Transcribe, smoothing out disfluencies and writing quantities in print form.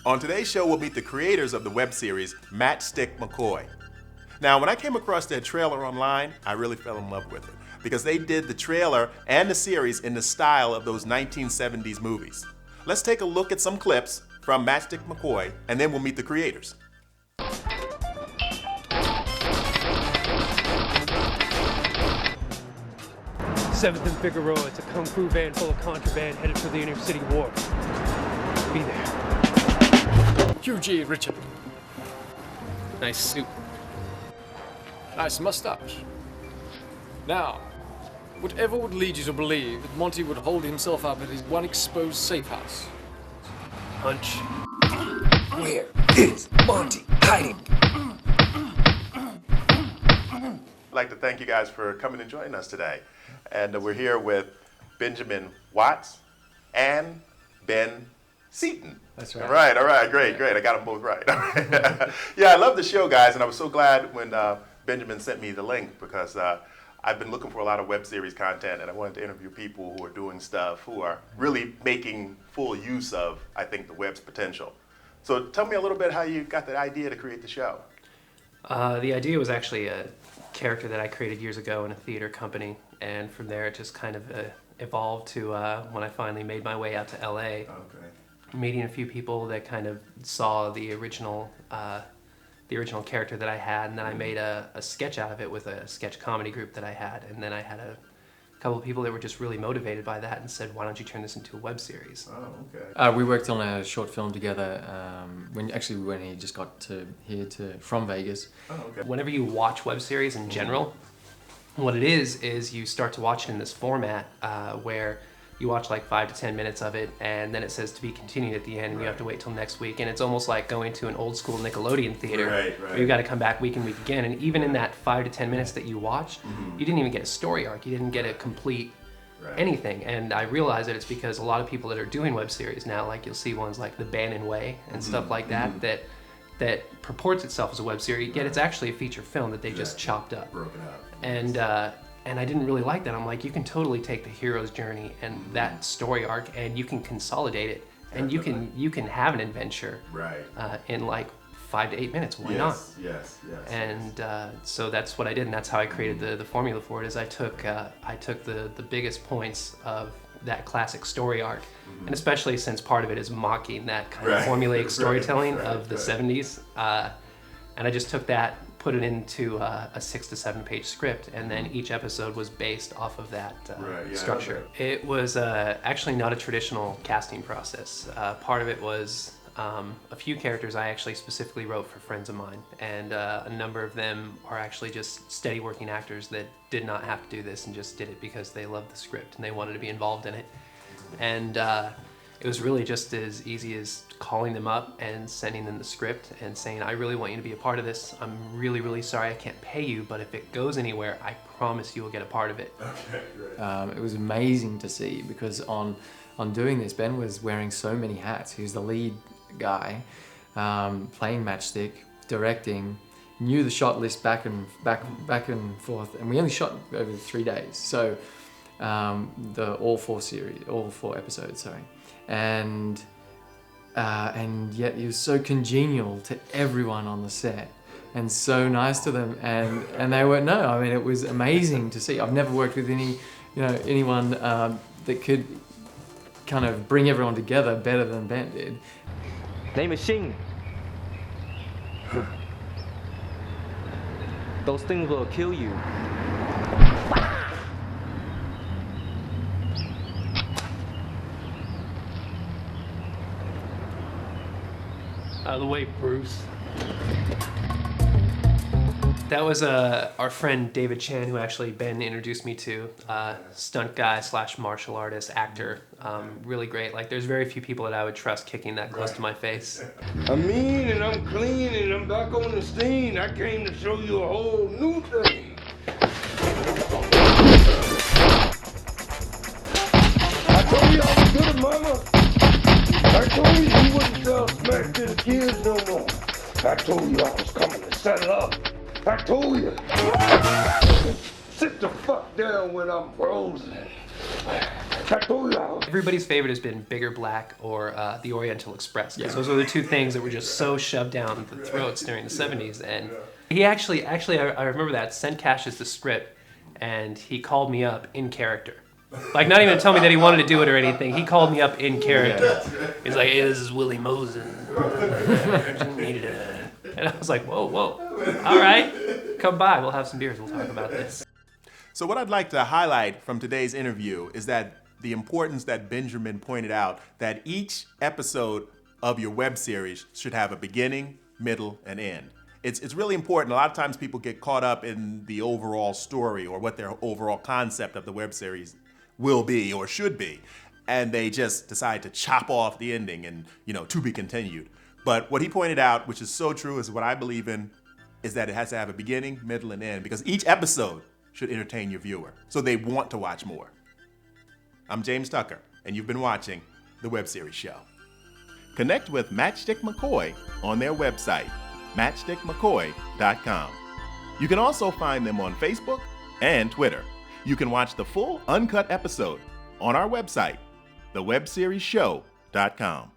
On today's show, we'll meet the creators of the web series Matchstick McCoy. Now, when I came across their trailer online, I really fell in love with it because they did the trailer and the series in the style of those 1970s movies. Let's take a look at some clips from Matchstick McCoy, and then we'll meet the creators. Seventh and Figueroa, it's a kung fu van full of contraband headed for the inner city wharf. Be there. QG Richard. Nice suit. Nice mustache. Now, whatever would lead you to believe that Monty would hold himself up at his one exposed safe house? Hunch. Where is Monty hiding? I'd like to thank you guys for coming and joining us today. And we're here with Benjamin Watts and Ben Seton. That's right. All right, great. I got them both right. Yeah, I love the show, guys, and I was so glad when Benjamin sent me the link because I've been looking for a lot of web series content, and I wanted to interview people who are doing stuff, who are really making full use of, I think, the web's potential. So tell me a little bit how you got that idea to create the show. The idea was actually a character that I created years ago in a theater company, and from there it just kind of evolved to when I finally made my way out to LA, meeting a few people that kind of saw the original character that I had, and then I made a sketch out of it with a sketch comedy group that I had, and then I had a couple of people that were just really motivated by that and said, why don't you turn this into a web series? Oh, okay. We worked on a short film together when he just got from Vegas. Oh, okay. Whenever you watch web series in general, what it is you start to watch it in this format where you watch like 5 to 10 minutes of it, and then it says to be continued at the end, and you have to wait till next week. And it's almost like going to an old school Nickelodeon theater where you've got to come back week and week again. And even in that 5 to 10 minutes that you watched, you didn't even get a story arc. You didn't get a complete anything. And I realize that it's because a lot of people that are doing web series now, like you'll see ones like The Bannon Way and stuff like that, that purports itself as a web series, yet it's actually a feature film that they just chopped up. Broken up. And I didn't really like that. I'm like, you can totally take the hero's journey and that story arc, and you can consolidate it, and you can have an adventure in like 5 to 8 minutes. Why not? Yes. And so that's what I did, and that's how I created the formula for it. Is I took the biggest points of that classic story arc, and especially since part of it is mocking that kind of formulaic storytelling of the 70s, and I just took that, put it into a 6 to 7 page script, and then each episode was based off of that structure. It was actually not a traditional casting process. Part of it was a few characters I actually specifically wrote for friends of mine, and a number of them are actually just steady working actors that did not have to do this and just did it because they loved the script and they wanted to be involved in it. And it was really just as easy as calling them up and sending them the script and saying, I really want you to be a part of this. I'm really, really sorry I can't pay you, but if it goes anywhere, I promise you will get a part of it. Okay, great. It was amazing to see because on doing this, Ben was wearing so many hats. He was the lead guy, playing Matchstick, directing, knew the shot list back and forth, and we only shot over 3 days. So all four episodes, and yet he was so congenial to everyone on the set and so nice to them, and they were it was amazing to see. I've never worked with anyone that could kind of bring everyone together better than Ben did. Name is Xing. Those things will kill you. Out of the way, Bruce. That was our friend David Chan, who actually Ben introduced me to, stunt guy / martial artist, actor, really great. Like, there's very few people that I would trust kicking that close to my face. I'm mean and I'm clean and I'm back on the scene. I came to show you a whole new thing. I told you I was good, mama. I told you you wouldn't sell smack to the kids no more. I told you I was coming to settle up. I told you. Sit the fuck down when I'm frozen. I told y'all. Everybody's favorite has been Bigger Black or The Oriental Express, because those were the two things that were just so shoved down the throats during the 70s. And he actually, I remember that, sent Cassius the script, and he called me up in character. Like, not even to tell me that he wanted to do it or anything. He called me up in character. He's like, hey, this is Willie Mosen. And I was like, whoa. All right, come by. We'll have some beers. We'll talk about this. So what I'd like to highlight from today's interview is that the importance that Benjamin pointed out, that each episode of your web series should have a beginning, middle, and end. It's really important. A lot of times people get caught up in the overall story or what their overall concept of the web series will be or should be, and they just decide to chop off the ending and, to be continued. But what he pointed out, which is so true, is what I believe in, is that it has to have a beginning, middle, and end, because each episode should entertain your viewer, so they want to watch more. I'm James Tucker, and you've been watching The Web Series Show. Connect with Matchstick McCoy on their website, matchstickmccoy.com. You can also find them on Facebook and Twitter. You can watch the full uncut episode on our website, thewebseriesshow.com.